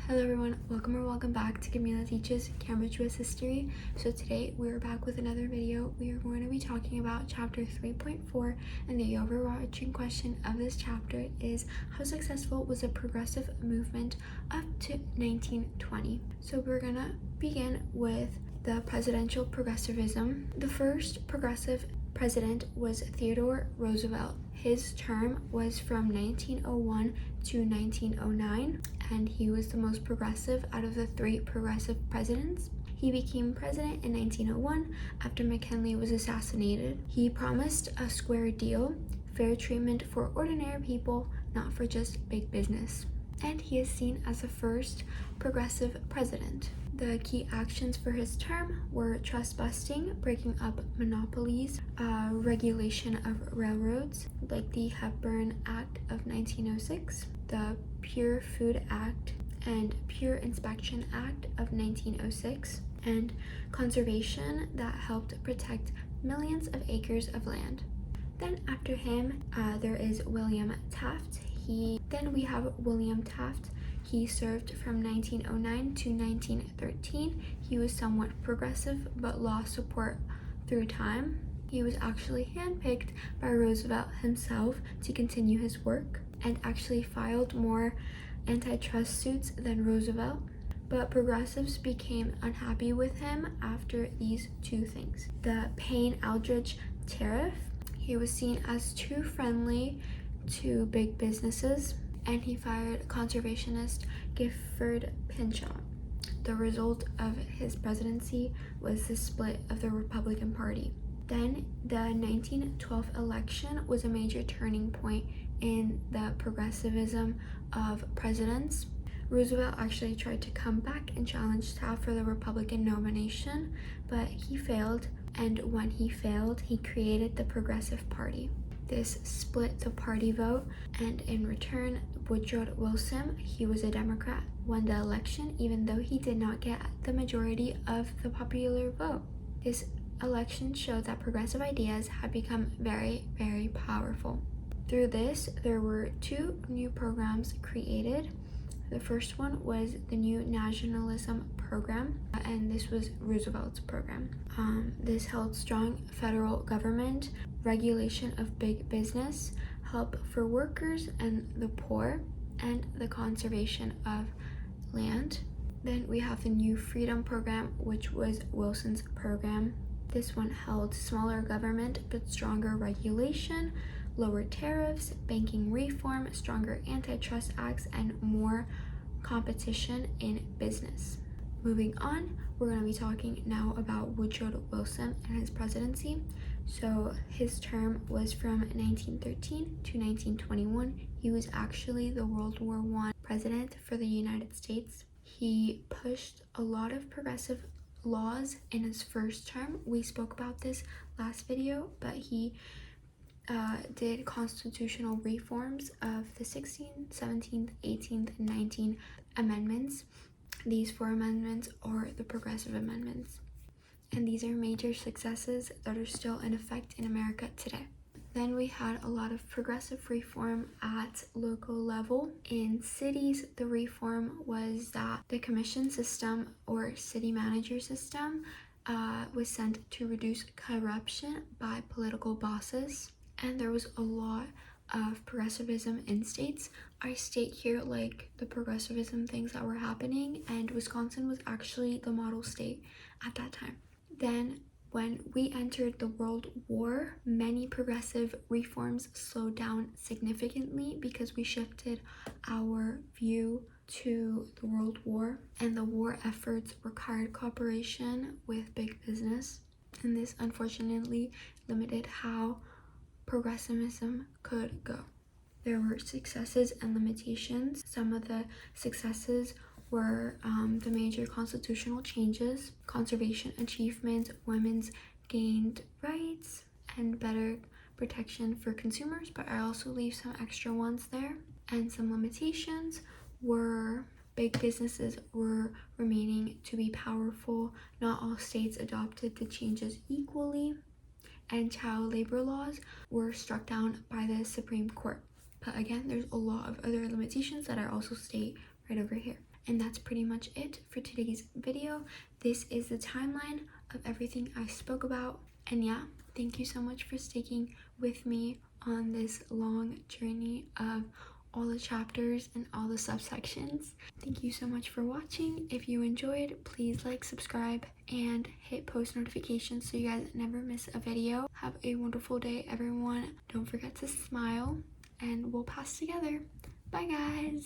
Hello everyone, welcome or welcome back to Camila Teaches Cambridge US History. So today we are back with another video. We are going to be talking about chapter 3.4, and the overarching question of this chapter is how successful was the progressive movement up to 1920? So we're gonna begin with the presidential progressivism. The first progressive president was Theodore Roosevelt. His term was from 1901 to 1909, and he was the most progressive out of the three progressive presidents. He became president in 1901 after McKinley was assassinated. He promised a square deal, fair treatment for ordinary people, not for just big business. And he is seen as the first progressive president. The key actions for his term were trust busting, breaking up monopolies, regulation of railroads, like the Hepburn Act of 1906, the Pure Food Act and Pure Inspection Act of 1906, and conservation that helped protect millions of acres of land. Then after him, there is William Taft. Then we have William Taft. He served from 1909 to 1913. He was somewhat progressive but lost support through time. He was actually handpicked by Roosevelt himself to continue his work and actually filed more antitrust suits than Roosevelt. But progressives became unhappy with him after these two things. The Payne-Aldrich tariff. He was seen as too friendly to big businesses, and he fired conservationist Gifford Pinchot. The result of his presidency was the split of the Republican Party. Then the 1912 election was a major turning point in the progressivism of presidents. Roosevelt actually tried to come back and challenge Taft for the Republican nomination, but he failed, and when he failed, he created the Progressive Party. This split the party vote, and in return, Woodrow Wilson, he was a Democrat, won the election even though he did not get the majority of the popular vote. This election showed that progressive ideas had become very, very powerful. Through this, there were two new programs created. The first one was the New Nationalism Program, and this was Roosevelt's program. This held strong federal government, regulation of big business, help for workers and the poor, and the conservation of land. Then we have the New Freedom Program, which was Wilson's program. This one held smaller government but stronger regulation, lower tariffs, banking reform, stronger antitrust acts, and more competition in business. Moving on, we're going to be talking now about Woodrow Wilson and his presidency. So his term was from 1913 to 1921. He was actually the World War I president for the United States. He pushed a lot of progressive laws in his first term. We spoke about this last video, but he did constitutional reforms of the 16th, 17th, 18th, and 19th amendments. These four amendments are the progressive amendments, and these are major successes that are still in effect in America today. Then we had a lot of progressive reform at local level. In cities, the reform was that the commission system or city manager system was sent to reduce corruption by political bosses. And there was a lot of progressivism in states. I state here like the progressivism things that were happening, and Wisconsin was actually the model state at that time. Then when we entered the World War, many progressive reforms slowed down significantly because we shifted our view to the World War, and the war efforts required cooperation with big business, and this unfortunately limited how progressivism could go. There were successes and limitations. Some of the successes were the major constitutional changes, conservation achievements, women's gained rights, and better protection for consumers, but I also leave some extra ones there. And some limitations were big businesses were remaining to be powerful. Not all states adopted the changes equally, and child labor laws were struck down by the Supreme Court. But again, there's a lot of other limitations that I also state right over here. And that's pretty much it for today's video. This is the timeline of everything I spoke about. And yeah, thank you so much for sticking with me on this long journey of all the chapters and all the subsections. Thank you so much for watching. If you enjoyed, please like, subscribe, and hit post notifications so you guys never miss a video. Have a wonderful day, everyone. Don't forget to smile, and we'll pass together. Bye, guys.